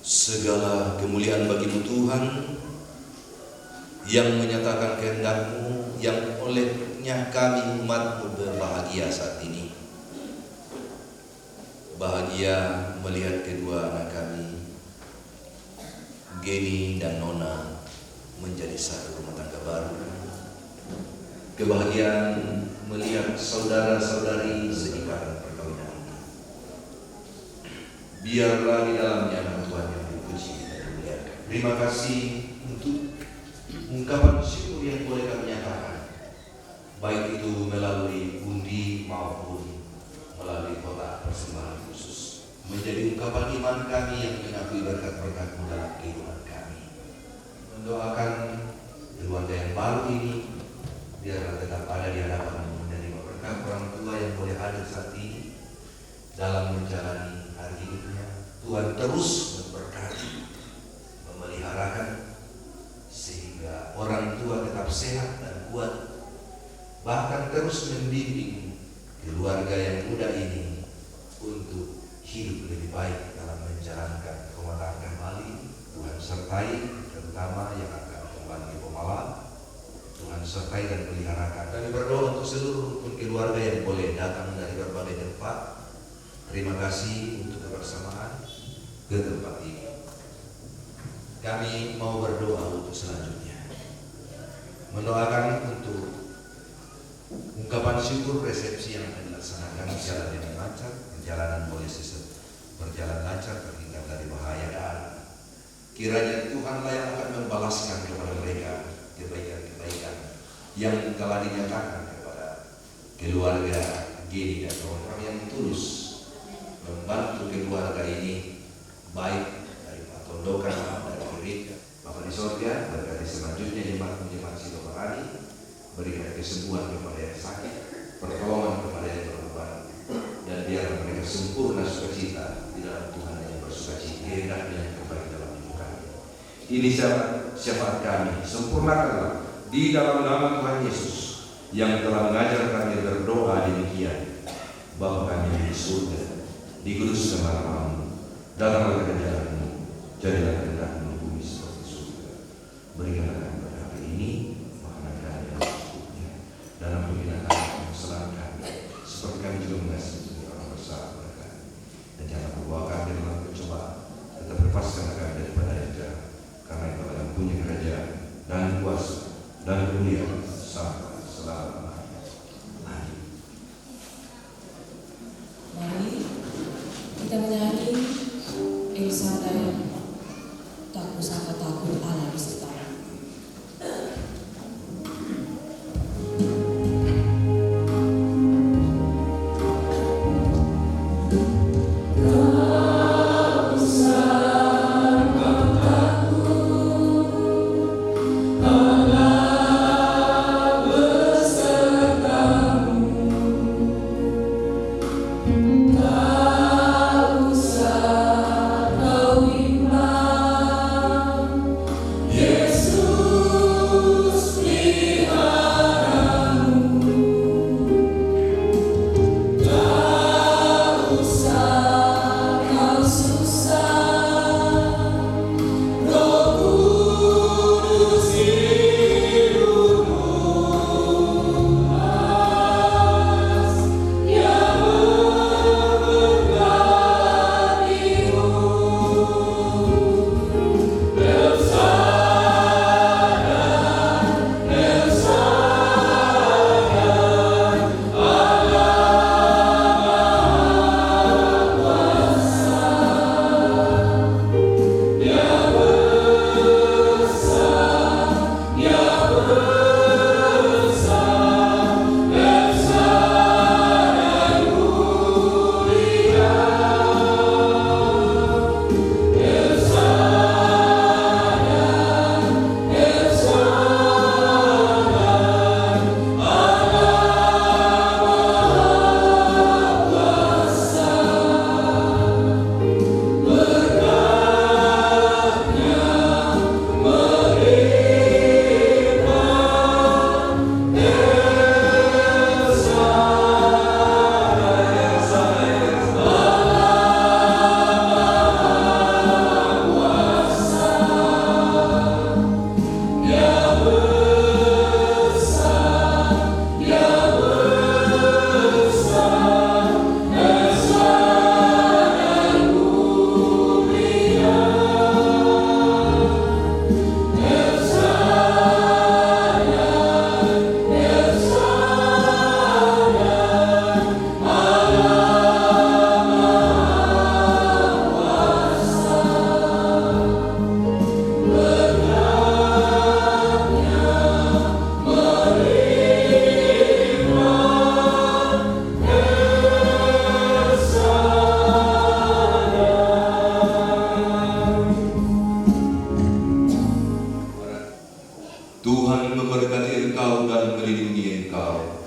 [SPEAKER 10] Segala kemuliaan bagimu Tuhan, yang menyatakan kehendak-Mu, yang olehnya kami umat-Mu berbahagia saat ini. Bahagia melihat kedua anak kami, Geni dan Nona menjadi satu rumah tangga baru. Kebahagiaan melihat saudara-saudari seikatan perkawinan ini. Biarlah di dalamnya nama Tuhan yang dipuji dan dimuliakan. Terima kasih untuk ungkapan syukur yang boleh kami nyatakan, baik itu melalui undi maupun melalui kotak persembahan khusus, menjadi ungkapan iman kami yang mengakui berkat-berkat-Mu dalam kehidupan kami. Mendoakan keluarga yang baru ini biarlah tetap ada di hadapan-Mu, menerima berkat orang tua yang boleh hadir saat ini dalam menjalani hari hidupnya. Tuhan terus memberkati, memeliharakan, sehingga orang tua tetap sehat dan kuat, bahkan terus membimbing keluarga yang muda ini untuk hidup lebih baik dalam menjalankan rumah tangga kembali. Tuhan sertai, terutama yang akan kembali ke Pemalang. Tuhan sertai dan peliharakan. Kami berdoa untuk seluruh rukun keluarga yang boleh datang dari berbagai tempat. Terima kasih untuk kebersamaan ke tempat ini. Kami mau berdoa untuk selanjutnya, mendoakan untuk ungkapan syukur resepsi yang akan dilaksanakan jalan dengan lancar, perjalanan boleh berjalan lancar, terhindar dari bahaya dan kiranya Tuhanlah yang akan membalaskan kepada mereka kebaikan-kebaikan yang telah dinyatakan kepada keluarga Geni dan orang yang tulus membantu keluarga ini, baik dari Pak Tondokan, dari gereja. Bapak di surga, berkati selanjutnya jemaat Silobarani, berikan kesembuhan kepada yang sakit, pertolongan kepada yang berbeban, dan biar mereka sempurna sukacita di dalam Tuhan yang bersukacita, hendaknya yang terbaik dalam hidup kami. Ini syafaat kami, sempurnakanlah di dalam nama Tuhan Yesus yang telah mengajar kami berdoa demikian. Bapa kami di surga, dikuduskan namamu, datanglah kerajaan-Mu, jadilah kehendak-Mu di bumi seperti surga. Berikanlah kami pada hari ini makanan kami yang secukupnya, dan ampunilah kami kesalahan kami, seperti kami juga mengasihi orang bersalah kepada kami. Dan jangan membawa kami dalam pencobaan, tetapi lepaskanlah kami daripada yang jahat, karena Engkau yang punya kerajaan dan kuasa dan kemuliaan sampai selama-lamanya. Amin.
[SPEAKER 4] Mari kita menyanyi Elsadai, tak usah takut Allah beserta.
[SPEAKER 14] Allah
[SPEAKER 9] Tuhan memberkati engkau dan melindungi engkau.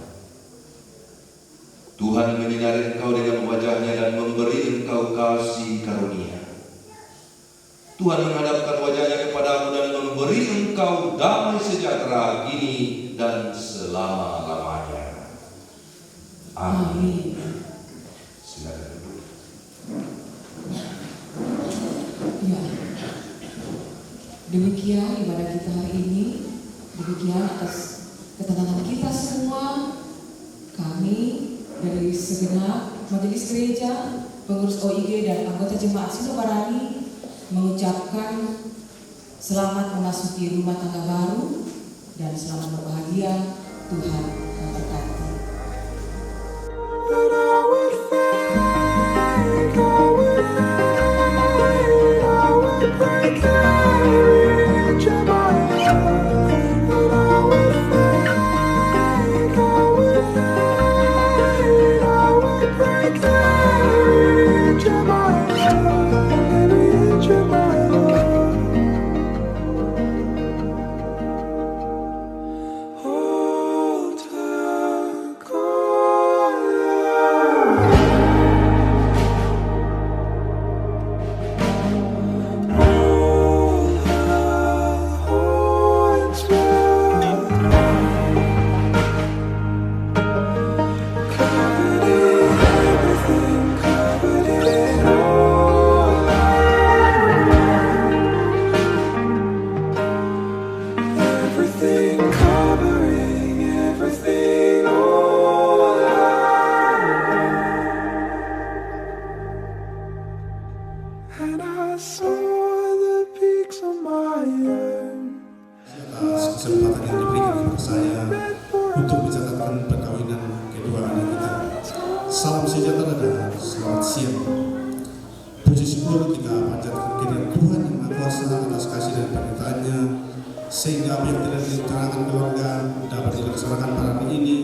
[SPEAKER 9] Tuhan menyinari engkau dengan wajah-Nya dan memberi engkau kasih karunia. Tuhan menghadapkan wajah-Nya kepadamu dan memberi engkau damai sejahtera kini dan selama-lamanya. Amin. Silakan duduk.
[SPEAKER 4] Ya, demikian ibadah kita hari ini. Demikian atas ketenangan kita semua, kami dari segenap majelis gereja, pengurus OIG dan anggota jemaat Sidobarani mengucapkan selamat memasuki rumah tangga baru dan selamat berbahagia. Tuhan memberkati.
[SPEAKER 14] Kesempatan yang diberikan kepada saya untuk mencatatkan perkawinan kedua anak kita. Salam sejahtera dan selamat siang. Puji syukur kita panjatkan kehadirat Tuhan yang Maha Kuasa atas kasih dan penyertaan-Nya, sehingga apa yang tidak direncanakan keluarga dapat dilaksanakan pada hari ini,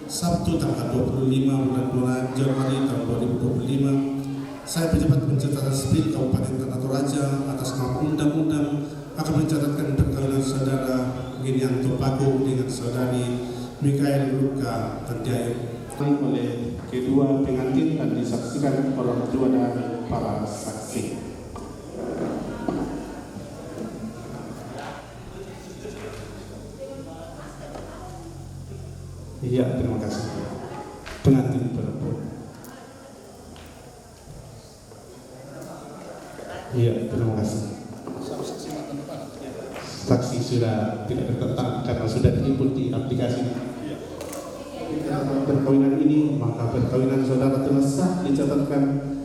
[SPEAKER 14] Sabtu tanggal 25 bulan Januari tahun 2025. Saya pejabat pencatatan sipil Kabupaten Tanah Toraja atas nama undang-undang akan mencatatkan perkawinan saudara Ginianto Paku dengan saudari Mikael Luka Tandiayo oleh kedua pengantin dan disaksikan orang tua dan para saksi. Iya, terima kasih. Pengantin perempuan. Iya, terima kasih. Saksi sudah tidak tertentang karena sudah diinput di aplikasi. Perkawinan ini, maka perkawinan saudara telah sah dicatatkan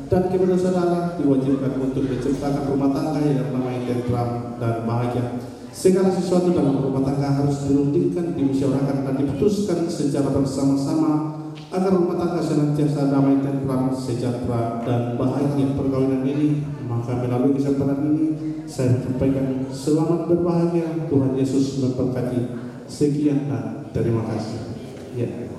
[SPEAKER 14] dan kepada saudara diwajibkan untuk menciptakan rumah tangga yang damai, tentram dan bahagia. Segala sesuatu dalam rumah tangga harus dirundingkan, dimusyawarahkan dan diputuskan secara bersama-sama agar rumah tangga senantiasa damai, tentram, sejahtera dan bahagia. Perkawinan ini, maka melalui kesempatan ini saya sampaikan selamat berbahagia. Tuhan Yesus memberkati. Sekian dan terima kasih. Ya.